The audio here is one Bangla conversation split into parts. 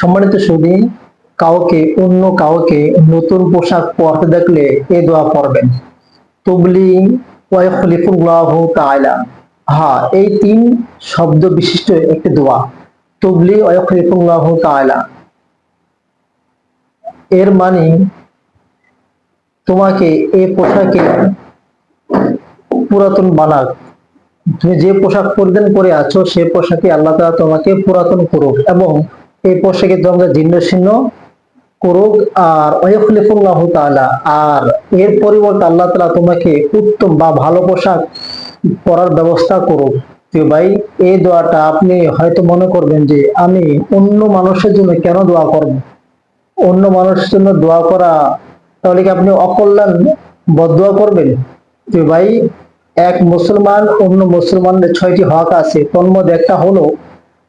সম্মানিত সুধী, অন্য কাউকে নতুন পোশাক পরতে দেখলে এ দোয়া পড়বেন। তুবলি ওয়াইখলিফুল্লাহু তাআলা। হ্যাঁ, এই তিন শব্দ বিশিষ্ট একটি দোয়া। তুবলি ওয়াইখলিফুল্লাহু তাআলা এর মানে তোমাকে এই পোশাকে পুরাতন বানাক। তুমি যে পোশাক পরিধান করে আছো সে পোশাকে আল্লাহ তাআলা তোমাকে পুরাতন করুক এবং এই পোশাকে তোমাকে জীর্ণশীর্ণ করুক। আর ওয়াইখলিফুল্লাহু তাআলা, আর এর পরিবর্তে আল্লাহ তাআলা তোমাকে উত্তম বা ভালো পোশাক পরার ব্যবস্থা করুক। তো ভাই, এই দোয়াটা আপনি হয়তো মনে করবেন যে আমি অন্য মানুষের জন্য কেন দোয়া করব? অন্য মানুষের জন্য দোয়া করা, তাহলে কি আপনি অকল্যাণ বদদোয়া করবেন? তো ভাই, এক মুসলমান অন্য মুসলমানের 6টি হক আছে, তোর মধ্যে একটা হলো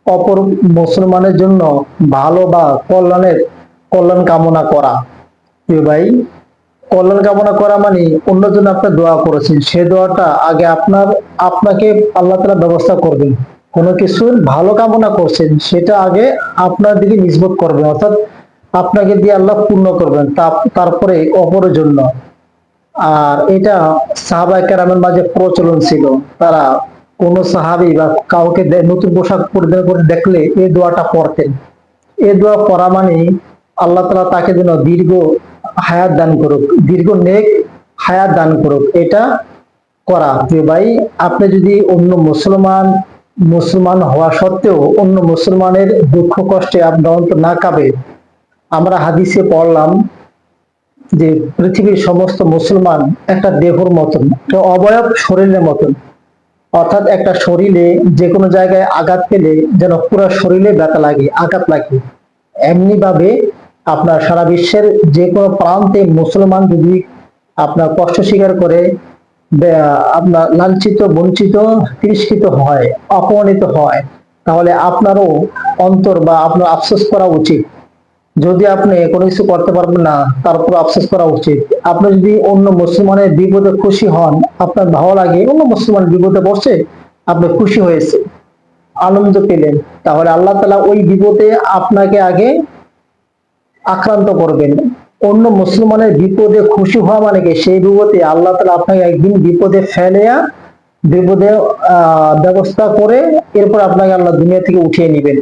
অপর মুসলমানের জন্য ভালো বা কল্যাণ কামনা করা। তো ভাই, কল্যাণ কামনা করা মানে অন্যের জন্য আপনি দোয়া করেছেন, সে দোয়াটা আগে আপনাকে আল্লাহ তাআলা ব্যবস্থা করবেন। কোনো কিছুর ভালো কামনা করছেন, সেটা আগে আপনার দিকে নিসবত করবেন, অর্থাৎ আপনাকে দিয়ে আল্লাহ পূর্ণ করবেন, তারপরে অপরের জন্য। আর এটা সাহাবায়ে কেরামের মাঝে প্রচলন ছিল। তারা কোন সাহাবী বা কাউকে নতুন পোশাক পরিধান করে দেখলে এই দোয়াটা পড়তেন। এই দোয়া পড়া মানে আল্লাহ তাআলা তাকে যেন দীর্ঘ হায়াত দান করুক, দীর্ঘ নেক হায়াত দান করুক, এটা করা। যে ভাই, আপনি যদি অন্য মুসলমান হওয়া সত্ত্বেও অন্য মুসলমানের দুঃখ কষ্টে আপনি অন্তর না কাঁপে। আমরা হাদিসে পড়লাম যে পৃথিবীর সমস্ত মুসলমান একটা দেহর মতন, একটা অবয়ব শরীরের মতন, অর্থাৎ একটা শরীরে যে কোনো জায়গায় আঘাত পেলে যেন পুরো শরীরে ব্যথা লাগে, আঘাত লাগে। এমনি ভাবে আপনার সারা বিশ্বের যে কোনো প্রান্তে মুসলমান যদি আপনার কষ্ট স্বীকার করে, আপনার লাঞ্ছিত, বঞ্চিত, তিরস্কৃত হয়, অপমানিত হয়, তাহলে আপনারও অন্তর বা আপনার আফসোস করা উচিত। যদি আপনি কোনো কিছু করতে পারবেন না, তারপর আফসোস করা উচিত। আপনি যদি অন্য মুসলমানের বিপদে খুশি হন, আপনার ভালো লাগে, অন্য মুসলমান বিপদে পড়ছে, আপনি খুশি হয়েছে, আনন্দ পেলেন, তাহলে আল্লাহ তাআলা ওই বিপদে আপনাকে আগে আক্রান্ত করবেন। অন্য মুসলমানের বিপদে খুশি হওয়া মানে কি, সেই বিপদে আল্লাহ তাআলা আপনাকে একদিন বিপদে ফেলেয়া বিপদে ব্যবস্থা করে এরপর আপনাকে আল্লাহ দুনিয়া থেকে উঠিয়ে নেবেন।